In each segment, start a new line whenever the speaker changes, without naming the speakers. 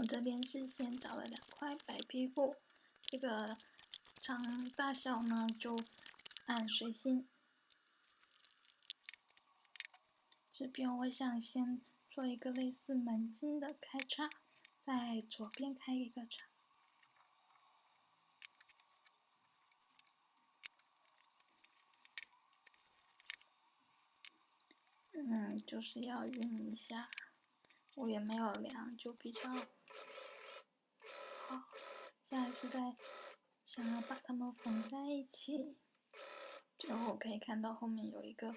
我这边是先找了2块白皮布，这个长大小呢就按随心。这边我想先做一个类似门襟的开叉，在左边开一个叉。就是要匀一下，我也没有量，就比较好。现在是在想要把它们缝在一起，最后可以看到后面有一个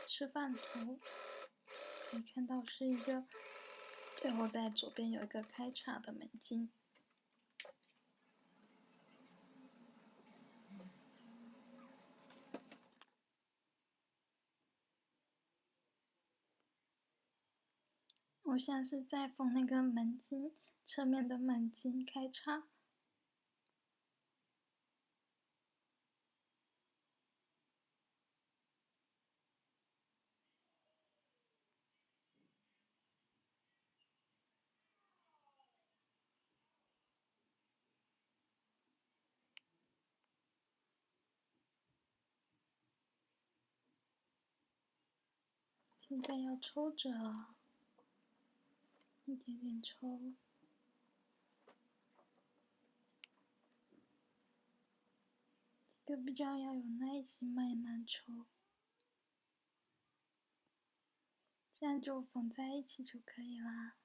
示范图，可以看到是一个，最后在左边有一个开叉的门襟。我现在是在缝那个门襟，侧面的门襟开叉。现在要抽着，一点点抽。这个比较要有耐心，慢慢抽。这样就缝在一起就可以啦。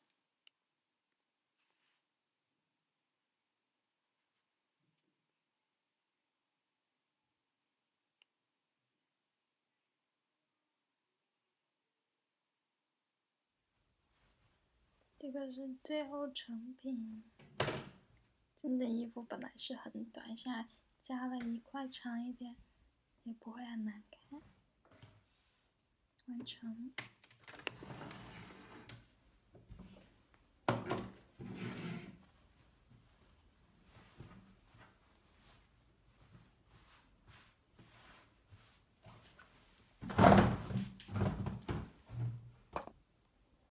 这个是最后成品。真的衣服本来是很短，现在加了1块长一点，也不会很难看。完成。